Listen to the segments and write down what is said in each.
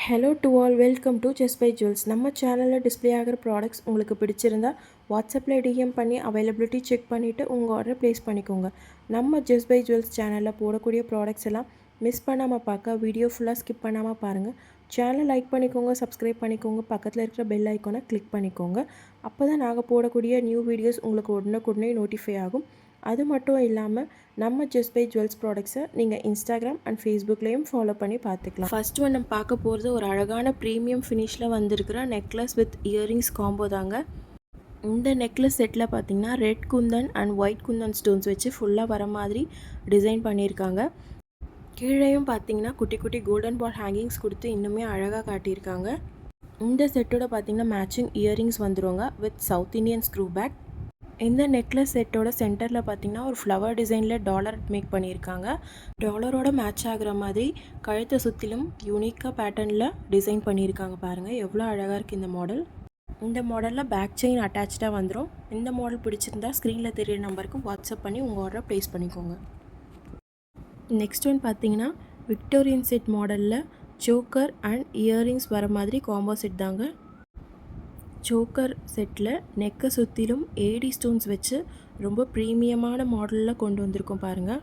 Hello to all, welcome to just by jewels. நம்ம சேனலில் display ஆகிற ப்ராடக்ட்ஸ் உங்களுக்கு பிடிச்சிருந்தா வாட்ஸ்அப்பில் டிஎம் பண்ணி அவைலபிலிட்டி செக் பண்ணிவிட்டு உங்கள் ஆர்டர் ப்ளேஸ் பண்ணிக்கோங்க. நம்ம ஜஸ்ட் பை ஜுவல்ஸ் சேனலில் போடக்கூடிய ப்ராடக்ட்ஸ் எல்லாம் மிஸ் பண்ணாமல் பார்க்க வீடியோ ஃபுல்லாக ஸ்கிப் பண்ணாமல் பாருங்கள். சேனலை லைக் பண்ணிக்கோங்க, சப்ஸ்கிரைப் பண்ணிக்கோங்க, பக்கத்தில் இருக்கிற பெல் ஐக்கானை கிளிக் பண்ணிக்கோங்க. அப்போ தான் நாங்கள் போடக்கூடிய நியூ வீடியோஸ் உங்களுக்கு உடனுக்குடனே நோட்டிஃபை ஆகும். அது மட்டும் இல்லாமல் நம்ம ஜஸ்ட் பை ஜுவல்ஸ் ப்ராடக்ட்ஸை நீங்கள் இன்ஸ்டாகிராம் அண்ட் ஃபேஸ்புக்லேயும் ஃபாலோ பண்ணி பார்த்துக்கலாம். ஃபர்ஸ்ட் ஒன் நம்ம பார்க்க போகிறது ஒரு அழகான ப்ரீமியம் ஃபினிஷில் வந்திருக்கிற நெக்லஸ் வித் இயரிங்ஸ் காம்போ தாங்க. இந்த நெக்லஸ் செட்டில் பார்த்திங்கன்னா red Kundan and white Kundan stones வச்சு ஃபுல்லாக வர மாதிரி டிசைன் பண்ணியிருக்காங்க. கீழேயும் பார்த்திங்கன்னா குட்டி குட்டி கோல்டன் பால் ஹேங்கிங்ஸ் கொடுத்து இன்னுமே அழகாக காட்டியிருக்காங்க. இந்த செட்டோட பார்த்திங்கன்னா மேட்சிங் இயரிங்ஸ் வந்துடுவாங்க with South Indian screw back. இந்த நெக்லஸ் செட்டோட சென்டரில் பார்த்திங்கன்னா ஒரு ஃப்ளவர் டிசைனில் டாலர் மேக் பண்ணியிருக்காங்க. டாலரோட மேட்ச் ஆகிற மாதிரி கழுத்தை சுற்றிலும் யூனிக்காக பேட்டர்னில் டிசைன் பண்ணியிருக்காங்க. பாருங்கள் எவ்வளோ அழகாக இருக்குது இந்த மாடல். இந்த மாடலில் பேக் செயின் அட்டாச்சாக வந்துடும். இந்த மாடல் பிடிச்சிருந்தா ஸ்க்ரீனில் தெரியிற நம்பருக்கு வாட்ஸ்அப் பண்ணி உங்கள் ஆர்டரை ப்ளேஸ் பண்ணிக்கோங்க. நெக்ஸ்ட் ஒன் பார்த்திங்கன்னா விக்டோரியன் செட் மாடலில் சோக்கர் அண்ட் இயரிங்ஸ் வர மாதிரி காம்போ செட் தாங்க. சோக்கர் செட்டில் நெக்கை சுற்றிலும் ஏடி ஸ்டோன்ஸ் வச்சு ரொம்ப ப்ரீமியமான மாடலில் கொண்டு வந்திருக்கோம் பாருங்கள்.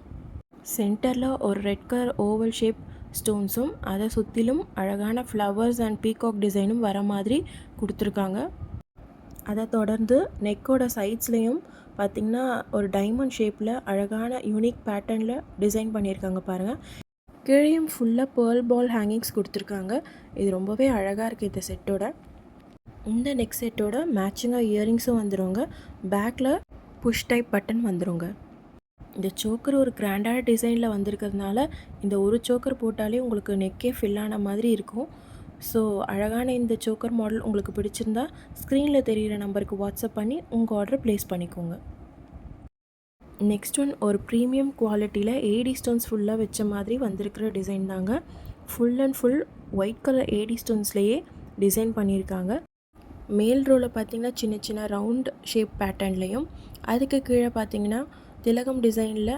சென்டரில் ஒரு ரெட் கலர் ஓவல் ஷேப் ஸ்டோன்ஸும் அதை சுற்றிலும் அழகான ஃப்ளவர்ஸ் அண்ட் பீகாக் டிசைனும் வர மாதிரி கொடுத்துருக்காங்க. அதை தொடர்ந்து நெக்கோட சைட்ஸ்லேயும் பார்த்திங்கன்னா ஒரு டைமண்ட் ஷேப்பில் அழகான யூனிக் பேட்டர்னில் டிசைன் பண்ணியிருக்காங்க பாருங்கள். கீழேயும் ஃபுல்லாக பேர்ல் பால் ஹேங்கிங்ஸ் கொடுத்துருக்காங்க. இது ரொம்பவே அழகாக இருக்குது இந்த செட்டோட. இந்த நெக் செட்டோட மேட்சிங்காக இயரிங்ஸும் வந்துடுங்க. பேக்கில் புஷ் டைப் பட்டன் வந்துடுங்க. இந்த சோக்கர் ஒரு கிராண்டான டிசைனில் வந்திருக்கிறதுனால இந்த ஒரு சோக்கர் போட்டாலே உங்களுக்கு நெக்கே ஃபில் ஆன மாதிரி இருக்கும். ஸோ அழகான இந்த சோக்கர் மாடல் உங்களுக்கு பிடிச்சிருந்தா ஸ்க்ரீனில் தெரிகிற நம்பருக்கு வாட்ஸ்அப் பண்ணி உங்கள் ஆர்டர் ப்ளேஸ் பண்ணிக்கோங்க. நெக்ஸ்ட் ஒன் ஒரு ப்ரீமியம் குவாலிட்டியில் ஏடி ஸ்டோன்ஸ் ஃபுல்லாக வச்ச மாதிரி வந்திருக்கிற டிசைன் தாங்க. Full and full white colour AD ஸ்டோன்ஸ்லேயே டிசைன் பண்ணியிருக்காங்க. மேல் ரோவில் பார்த்திங்கன்னா சின்ன சின்ன ரவுண்ட் ஷேப் பேட்டர்ன்லேயும், அதுக்கு கீழே பார்த்திங்கன்னா திலகம் டிசைனில்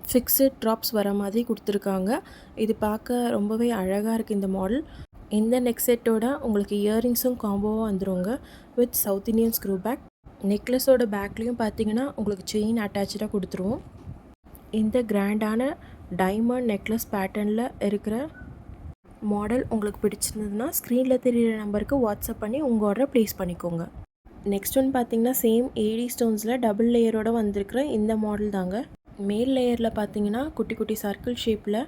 ஃபிக்ஸட் ட்ராப்ஸ் வர மாதிரி கொடுத்துருக்காங்க. இது பார்க்க ரொம்பவே அழகாக இருக்குது இந்த மாடல். இந்த நெக் செட்டோட உங்களுக்கு இயரிங்ஸும் காம்போவாக வந்துடுங்க with South Indian screw back. நெக்லஸோட பேக்லேயும் பார்த்திங்கன்னா உங்களுக்கு செயின் அட்டாச்சாக கொடுத்துருவோம். இந்த கிராண்டான டைமண்ட் நெக்லஸ் பேட்டர்னில் இருக்கிற மாடல் உங்களுக்கு பிடிச்சிருந்ததுன்னா ஸ்க்ரீனில் தெரிகிற நம்பருக்கு வாட்ஸ்அப் பண்ணி உங்கள் ஆர்டரை ப்ளேஸ் பண்ணிக்கோங்க. நெக்ஸ்ட் ஒன் பார்த்திங்கன்னா சேம் ஏடி ஸ்டோன்ஸில் டபுள் லேயரோடு வந்திருக்கிற இந்த மாடல் தாங்க. மேல் லேயரில் பார்த்திங்கன்னா குட்டி குட்டி சர்க்கிள் ஷேப்பில்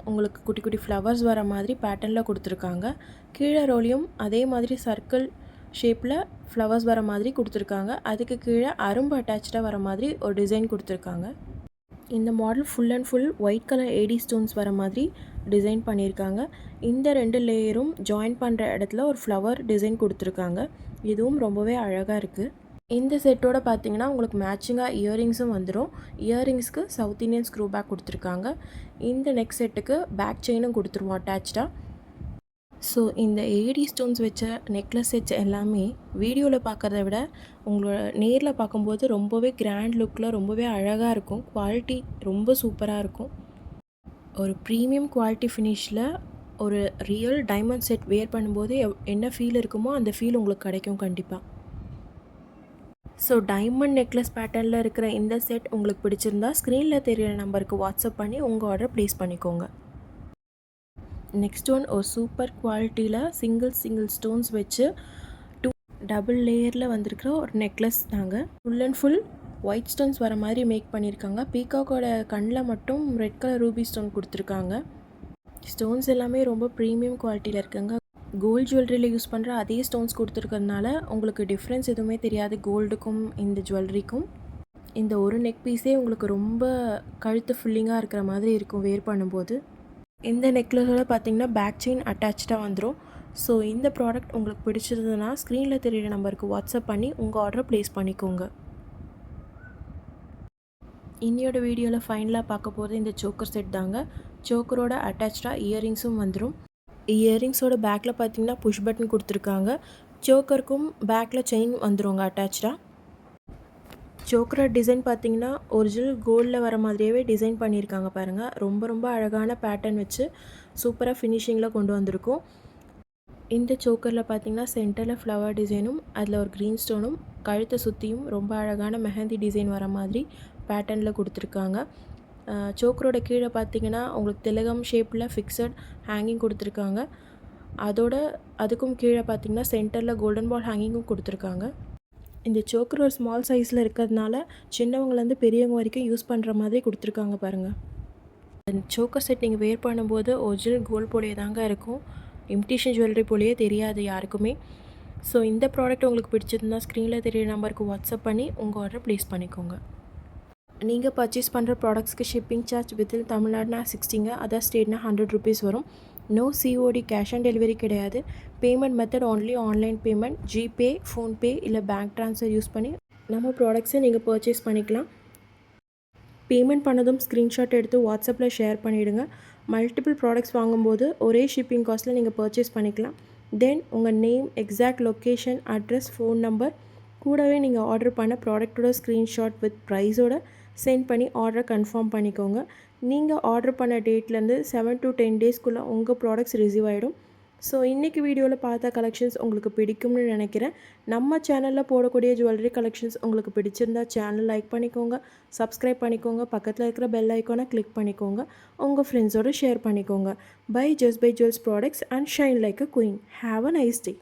உங்களுக்கு குட்டி குட்டி ஃப்ளவர்ஸ் வர மாதிரி பேட்டர்னில் கொடுத்துருக்காங்க. கீழே ரோலையும் அதே மாதிரி சர்க்கிள் ஷேப்பில் ஃப்ளவர்ஸ் வர மாதிரி கொடுத்துருக்காங்க. அதுக்கு கீழே அரும்பு அட்டாச்சாக வர மாதிரி ஒரு டிசைன் கொடுத்துருக்காங்க. இந்த model full and full white colour AD stones வர மாதிரி டிசைன் பண்ணியிருக்காங்க. இந்த ரெண்டு லேயரும் ஜாயின் பண்ணுற இடத்துல ஒரு ஃப்ளவர் டிசைன் கொடுத்துருக்காங்க. இதுவும் ரொம்பவே அழகாக இருக்குது. இந்த செட்டோட பார்த்திங்கன்னா உங்களுக்கு மேட்சிங்காக இயரிங்ஸும் வந்துடும். இயரிங்ஸ்க்கு சவுத் இண்டியன் ஸ்க்ரூ பேக் கொடுத்துருக்காங்க. இந்த நெக் செட்டுக்கு பேக் செயினும் கொடுத்துருவோம் அட்டாச்சாக. ஸோ இந்த ஏடி ஸ்டோன்ஸ் வச்ச நெக்லஸ் செட்ஸ் எல்லாமே வீடியோவில் பார்க்குறத விட உங்களோட நேரில் பார்க்கும்போது ரொம்பவே கிராண்ட் லுக்கில் ரொம்பவே அழகாக இருக்கும். குவாலிட்டி ரொம்ப சூப்பராக இருக்கும். ஒரு ப்ரீமியம் குவாலிட்டி ஃபினிஷில் ஒரு ரியல் டைமண்ட் செட் வேர் பண்ணும்போது என்ன ஃபீல் இருக்குமோ அந்த ஃபீல் உங்களுக்கு கிடைக்கும் கண்டிப்பாக. ஸோ டைமண்ட் நெக்லஸ் பேட்டர்னில் இருக்கிற இந்த செட் உங்களுக்கு பிடிச்சிருந்தா ஸ்க்ரீனில் தெரிகிற நம்பருக்கு வாட்ஸ்அப் பண்ணி உங்கள் ஆர்டர் ப்ளேஸ் பண்ணிக்கோங்க. நெக்ஸ்ட் ஒன் ஒரு சூப்பர் குவாலிட்டியில் சிங்கிள் ஸ்டோன்ஸ் வச்சு டபுள் லேயரில் வந்திருக்கிற ஒரு நெக்லஸ் தாங்க. Full and full white stones வர மாதிரி மேக் பண்ணியிருக்காங்க. பீகாக்கோட கண்ணில் மட்டும் ரெட் கலர் ரூபி ஸ்டோன் கொடுத்துருக்காங்க. ஸ்டோன்ஸ் எல்லாமே ரொம்ப ப்ரீமியம் குவாலிட்டியில் இருக்குங்க. கோல்டு ஜுவல்லரியில் யூஸ் பண்ணுற அதே ஸ்டோன்ஸ் கொடுத்துருக்கறதுனால உங்களுக்கு டிஃப்ரென்ஸ் எதுவுமே தெரியாது கோல்டுக்கும் இந்த ஜுவல்லரிக்கும். இந்த ஒரு நெக் பீஸே உங்களுக்கு ரொம்ப கழுத்து ஃபுல்லிங்காக இருக்கிற மாதிரி இருக்கும் வேர் பண்ணும்போது. இந்த நெக்லஸோட பார்த்திங்கன்னா பேக் செயின் அட்டாச்சாக வந்துடும். ஸோ இந்த ப்ராடக்ட் உங்களுக்கு பிடிச்சிருந்ததுன்னா ஸ்க்ரீனில் தெரியிற நம்பருக்கு வாட்ஸ்அப் பண்ணி உங்கள் ஆர்டரை ப்ளேஸ் பண்ணிக்கோங்க. இன்னையோட வீடியோவில் ஃபைனலாக பார்க்க போகிறது இந்த சோக்கர் செட் தாங்க. சோக்கரோட அட்டாச்சாக இயரிங்ஸும் வந்துடும். இயரிங்ஸோட பேக்கில் பார்த்திங்கன்னா புஷ் பட்டன் கொடுத்துருக்காங்க. சோக்கருக்கும் பேக்கில் செயின் வந்துடுங்க அட்டாச்சாக. சோக்கர டிசைன் பார்த்தீங்கன்னா, ஒரிஜினல் கோல்டில் வர மாதிரியே டிசைன் பண்ணியிருக்காங்க பாருங்கள். ரொம்ப ரொம்ப அழகான பேட்டர்ன் வச்சு சூப்பராக ஃபினிஷிங்கில் கொண்டு வந்திருக்கும். இந்த சோக்கரில் பார்த்தீங்கன்னா, சென்டரில் ஃப்ளவர் டிசைனும், அதில் ஒரு க்ரீன் ஸ்டோனும், கழுத்தை சுற்றியும் ரொம்ப அழகான மெஹந்தி டிசைன் வர மாதிரி பேட்டர்னில் கொடுத்துருக்காங்க. சோக்கரோட கீழே பார்த்தீங்கன்னா, உங்களுக்கு திலகம் ஷேப்பில் ஃபிக்ஸட் ஹேங்கிங் கொடுத்துருக்காங்க. அதுக்கும் கீழே பார்த்தீங்கன்னா, சென்டரில் கோல்டன் பால் ஹேங்கிங்கும் கொடுத்துருக்காங்க. இந்த சோக்கர் ஒரு ஸ்மால் சைஸில் இருக்கிறதுனால சின்னவங்கலேருந்து பெரியவங்க வரைக்கும் யூஸ் பண்ணுற மாதிரி கொடுத்துருக்காங்க பாருங்கள். அந்த சோக்கர் செட் நீங்கள் வேர் பண்ணும்போது ஒரிஜினல் கோல்ட் போலேயே தாங்க இருக்கும். இமிடேஷன் ஜுவல்லரி போலேயே தெரியாது யாருக்குமே. ஸோ இந்த ப்ராடக்ட் உங்களுக்கு பிடிச்சிருந்தா ஸ்க்ரீனில் தெரியிற நம்பருக்கு வாட்ஸ்அப் பண்ணி உங்கள் ஆர்டர் ப்ளேஸ் பண்ணிக்கோங்க. நீங்கள் பர்ச்சேஸ் பண்ணுற ப்ராடக்ட்ஸ்க்கு ஷிப்பிங் சார்ஜ் வித்தின் தமிழ்நாடுனா 60ங்க, அதர் ஸ்டேட்னா 100 ருபீஸ் வரும். No COD, cash on delivery கிடையாது. Payment method only online payment, GPay, PhonePe இல்லை பேங்க் ட்ரான்ஸ்ஃபர் யூஸ் பண்ணி நம்ம ப்ராடக்ட்ஸை நீங்கள் பர்ச்சேஸ் பண்ணிக்கலாம். பேமெண்ட் பண்ணதும் ஸ்க்ரீன்ஷாட் எடுத்து வாட்ஸ்அப்பில் ஷேர் பண்ணிவிடுங்க. மல்டிபிள் ப்ராடக்ட்ஸ் வாங்கும்போது ஒரே ஷிப்பிங் காஸ்ட்டில் நீங்கள் பர்ச்சேஸ் பண்ணிக்கலாம். தென் உங்கள் name, exact location, address, phone number கூடவே நீங்கள் ஆர்டர் பண்ண ப்ராடக்ட்டோட ஸ்க்ரீன்ஷாட் வித் ப்ரைஸோட சென்ட் பண்ணி ஆர்டரை கன்ஃபார்ம் பண்ணிக்கோங்க. நீங்கள் ஆர்டர் பண்ண டேட்லேருந்து 7 to 10 டேஸ்க்குள்ளே உங்கள் ப்ராடக்ட்ஸ் ரிசீவ் ஆகிடும். ஸோ இன்றைக்கி வீடியோவில் பார்த்த கலெக்ஷன்ஸ் உங்களுக்கு பிடிக்கும்னு நினைக்கிறேன். நம்ம சேனலில் போடக்கூடிய ஜுவல்லரி கலெக்ஷன்ஸ் உங்களுக்கு பிடிச்சிருந்தா சேனல் லைக் பண்ணிக்கோங்க, சப்ஸ்கிரைப் பண்ணிக்கோங்க, பக்கத்தில் இருக்கிற பெல் ஐக்கானை கிளிக் பண்ணிக்கோங்க, உங்கள் ஃப்ரெண்ட்ஸோடு ஷேர் பண்ணிக்கோங்க. Buy just by jewels products and shine like a queen. Have a nice day.